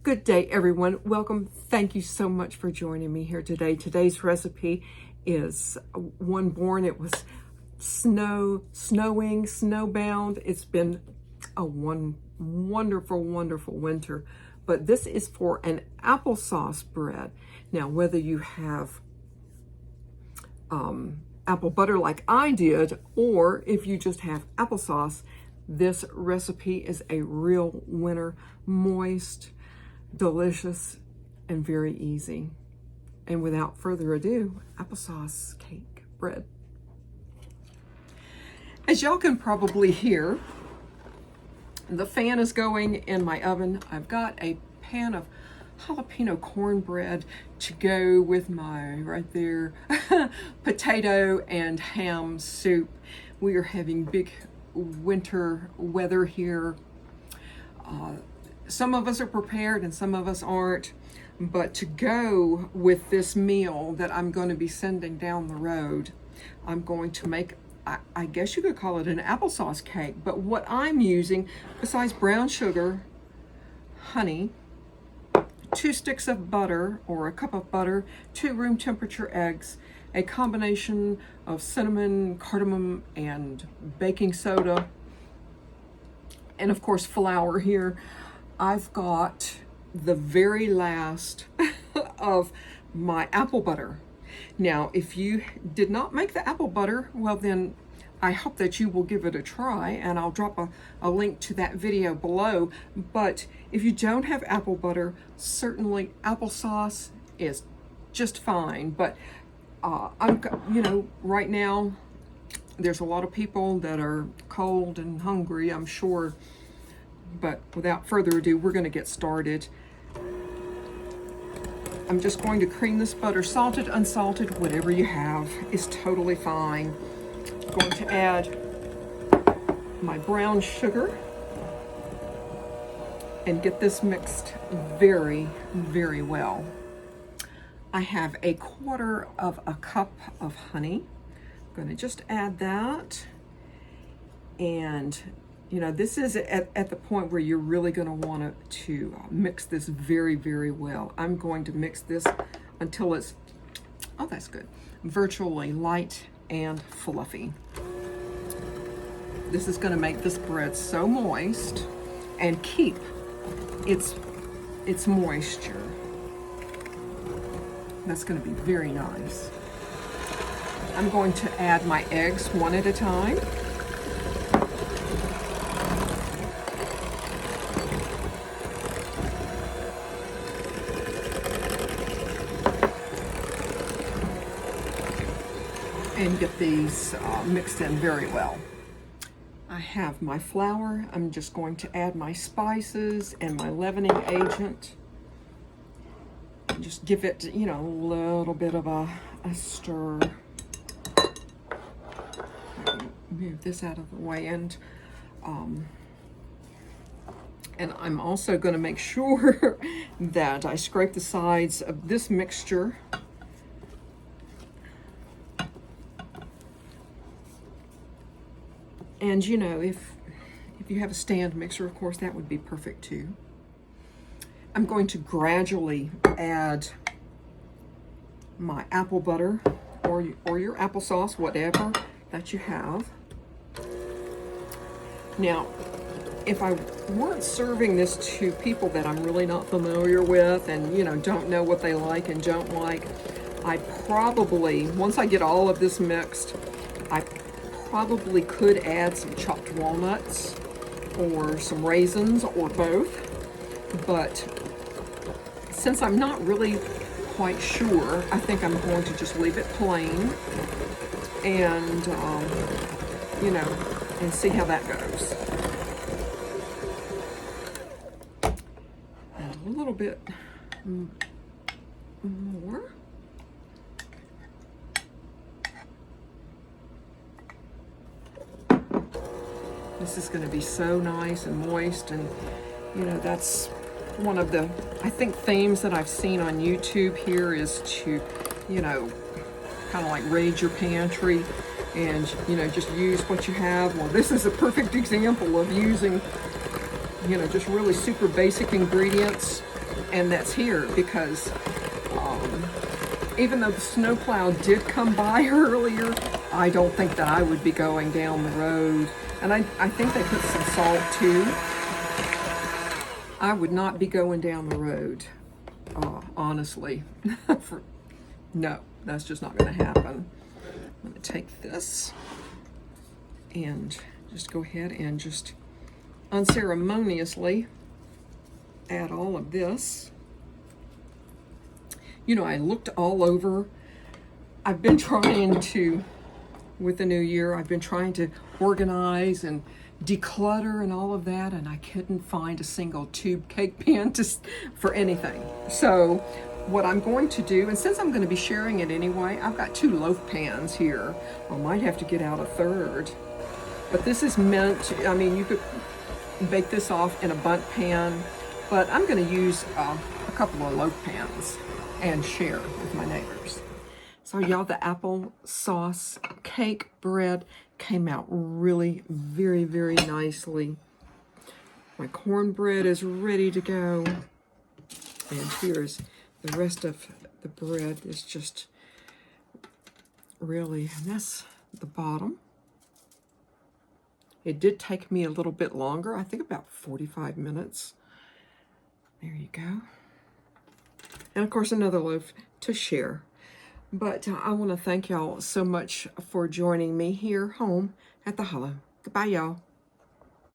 Good day, everyone. Welcome. Thank you so much for joining me here today. Today's recipe is one born. It was snowing, snowbound. It's been a wonderful winter. But this is for an applesauce bread. Now, whether you have apple butter like I did, or if you just have applesauce, this recipe is a real winner. Moist, delicious, and very easy. And without further ado, applesauce cake bread. As y'all can probably hear, the fan is going in my oven. I've got a pan of jalapeno cornbread to go with my, right there, potato and ham soup. We are having big winter weather here. Some of us are prepared and some of us aren't, but to go with this meal that I'm going to be sending down the road, I'm going to make, I guess you could call it an applesauce cake, but what I'm using, besides brown sugar, honey, 2 sticks of butter or a cup of butter, 2 room temperature eggs, a combination of cinnamon, cardamom, and baking soda, and of course flour here. I've got the very last of my apple butter. Now, if you did not make the apple butter, well then I hope that you will give it a try, and I'll drop a link to that video below. But if you don't have apple butter, certainly applesauce is just fine. But right now there's a lot of people that are cold and hungry, I'm sure. But without further ado, we're going to get started. I'm just going to cream this butter, salted, unsalted, whatever you have is totally fine. I'm going to add my brown sugar and get this mixed very, very well. I have a 1/4 cup of honey. I'm going to just add that. And you know, this is at the point where you're really going to want to mix this very, very well. I'm going to mix this until it's, oh, that's good, virtually light and fluffy. This is going to make this bread so moist and keep its moisture. That's going to be very nice. I'm going to add my eggs one at a time. And get these mixed in very well. I have my flour. I'm just going to add my spices and my leavening agent. Just give it, you know, a little bit of a stir. Move this out of the way, and I'm also going to make sure that I scrape the sides of this mixture. And you know, if you have a stand mixer, of course, that would be perfect too. I'm going to gradually add my apple butter or your applesauce, whatever that you have. Now, if I weren't serving this to people that I'm really not familiar with and, you know, don't know what they like and don't like, I probably, once I get all of this mixed, I probably could add some chopped walnuts or some raisins or both. But since I'm not really quite sure, I think I'm going to just leave it plain and, you know, and see how that goes. And a little bit more. This is going to be so nice and moist, and you know, that's one of the, I think, themes that I've seen on YouTube here is to, you know, kind of like raid your pantry and, you know, just use what you have. Well, this is a perfect example of using, you know, just really super basic ingredients and that's here because even though the snowplow did come by earlier, I don't think that I would be going down the road. And I think they put some salt too. I would not be going down the road, honestly. No, that's just not going to happen. I'm going to take this and just go ahead and just unceremoniously add all of this. You know, I looked all over. I've been trying to, with the new year, I've been trying to organize and declutter and all of that, and I couldn't find a single tube cake pan for anything. So what I'm going to do, and since I'm going to be sharing it anyway, I've got 2 loaf pans here. I might have to get out a third. But this is meant, I mean, you could bake this off in a bundt pan, but I'm going to use a couple of loaf pans and share with my neighbors. So y'all, the applesauce cake bread came out really very, very nicely. My cornbread is ready to go. And here's the rest of the bread is just really, and that's the bottom. It did take me a little bit longer, I think about 45 minutes. There you go. And of course, another loaf to share. But I want to thank y'all so much for joining me here home at the Hollow. Goodbye, y'all.